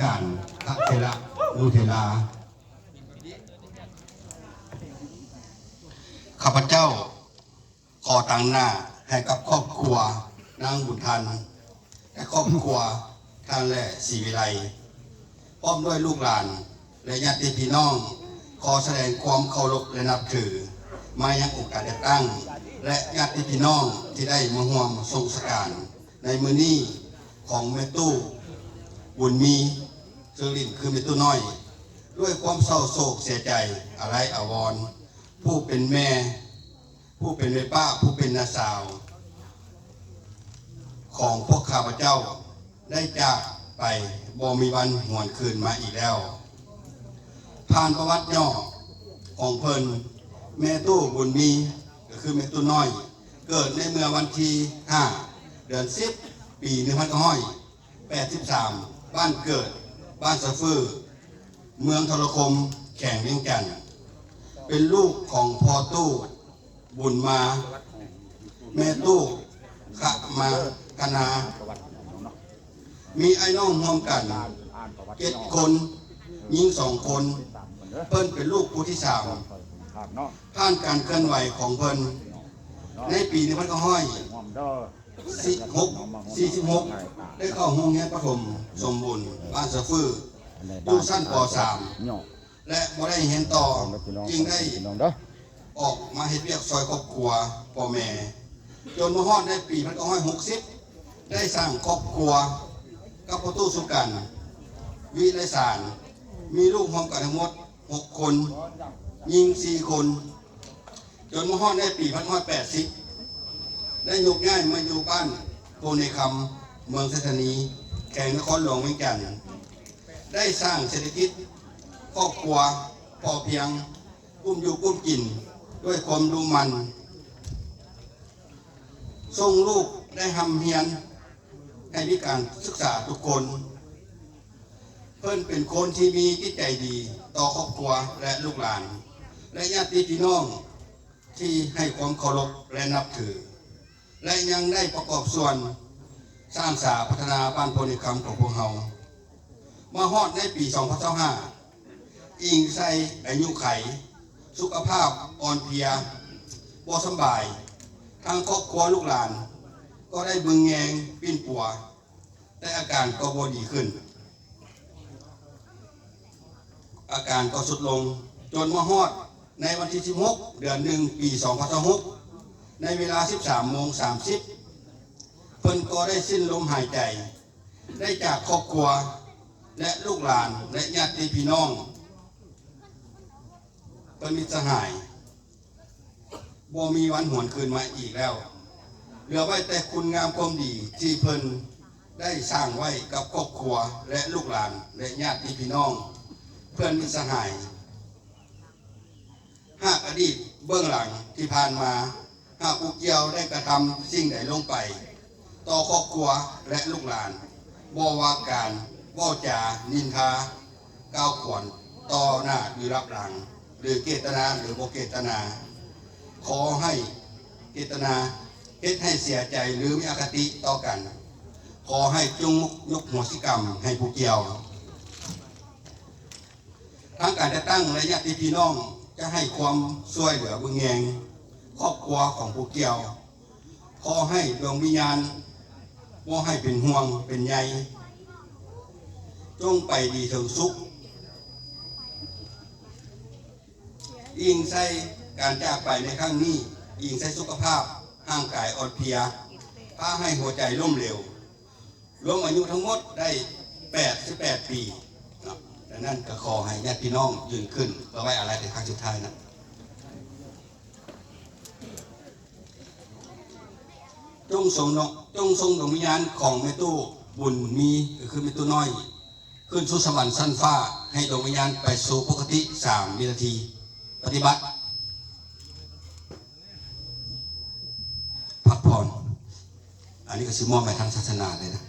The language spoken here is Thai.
การพระเทระมูเทลาข้าพเจ้าขอตั้งหน้าให้กับครอบครัวนางบุญทันและครอบครัวท่านและศรีวิไลพร้อมด้วยลูกหลานและญาติพี่น้องขอแสดงความเคารพและนับถือมายังองค์การเลือกตั้งและญาติพี่น้องที่ได้มาร่วมทรงสการในมื้อนี้ของแม่ตู้บุญมีซึ่งลิ้นคือแม่ตู้น้อยด้วยความเศร้าโศกเสียใจอะไรอาวรณ์ผู้เป็นแม่ผู้เป็นแม่ป้าผู้เป็นน้าสาวของพวกข้าพเจ้าได้จากไปบ่มีวันหวนคืนมาอีกแล้วผ่านประวัติย่อของเพิ่นแม่ตู้บุญมีก็คือแม่ตู้น้อยเกิดในเมื่อวันที่5 เดือน 10 ปี1983บ้านเกิดบ้านสะฟื้อเมืองทรคมแข่งเวียงจันทน์เป็นลูกของพ่อตู้บุญมาแม่ตู้ขะมาคณามีไอ้น้องร่วมกัน7 คนหญิง2 คนเพิ่นเป็นลูกผู้ที่3ผ่านการเคลื่อนไหวของเพิ่นในปี1946ได้เข้าโรงเรียนประถมสมบูรณ์บ้านสะฟื้ออยู่ชั้นป .3 และบ่ได้เรียนต่อจึงได้ออกมาเฮ็ดเวียกซอยครอบครัวพ่อแม่จนมาฮอดในปี1960ได้สร้างครอบครัวกับพ่อตู้สุกันวิไลสารมีลูกพร้อมกันทั้งหมด6 คนหญิง4 คนจนมาฮอดในปี1980ได้ยกย้ายมาอยู่บ้านโพในคำเมืองเศรษฐนีแข่งนครหลวงเวียงจันทน์ได้สร้างเศรษฐกิจครอบครัวพอเพียงกุ้มอยู่กุ้มกินด้วยความมุ่งมั่นส่งลูกได้ทำเฮียนให้มีการศึกษาทุกคนเพิ่นเป็นคนที่มีจิตใจดีต่อครอบครัวและลูกหลานและญาติพี่น้องที่ให้ความเคารพและนับถือและยังได้ประกอบส่วนสร้างสาพัฒนาบ้านโพนิคำของพวกเรามาฮอดในปี2025อิงใส่อายุไขสุขภาพอ่อนเพลียบ่สบายทางครอบครัวลูกหลานก็ได้บึงแงงปิ้นปัวแต่อาการก็บ่ดีขึ้นอาการก็สุดลงจนมาฮอดในวันที่16 เดือน 1 ปี2026ในเวลา 13:30 เพิ่นก็ได้สิ้นลมหายใจได้จากครอบครัวและลูกหลานและญาติพี่น้องเพิ่นมิตรสหายบ่มีวันหวนคืนมาอีกแล้วเหลือไว้แต่คุณงามความดีที่เพิ่นได้สร้างไว้กับครอบครัวและลูกหลานและญาติพี่น้องเพื่อนมิตรสหายหากอดีตเบื้องหลังที่ผ่านมาหากผู้เกี่ยวได้กระทำสิ่งใดลงไปต่อครอบครัวและลูกหลานบ่ว่าการบ่จานินทาก้าวขวัญต่อหน้าหรือรับหลังหรือเจตนาหรือบ่เจตนาขอให้เจตนาเฮ็ดให้เสียใจหรือมีอคติต่อกันขอให้จงยกโหสิกรรมให้ผู้เกี่ยวทางการจะตั้งและญาติพี่น้องจะให้ความช่วยเหลือบึงแงงครอบครัวของผู้เกี่ยวขอให้ดวงวิญญาณบ่ให้เป็นห่วงเป็นใยจงไปดีถึงสุขอิงใส่การจากไปในครั้งนี้อิงใส่สุขภาพร่างกายอ่อนเพลียพาให้หัวใจล้มเหลวรวมอายุทั้งหมดได้88 ปีดังนั้นก็ขอให้ญาติพี่น้องยืนขึ้นเพื่อไว้อะไรในครั้งสุดท้ายนะจงทรงดวงวิญญาณของแม่ตู้บุญมีก็คือแม่ตู้น้อยขึ้นสู่สวรรค์ชั้นฟ้าให้ดวงวิญญาณไปสู่ปกติ3 วินาทีปฏิบัติพักผ่อนอันนี้ก็สิมอบไปทางศาสนาเลยนะ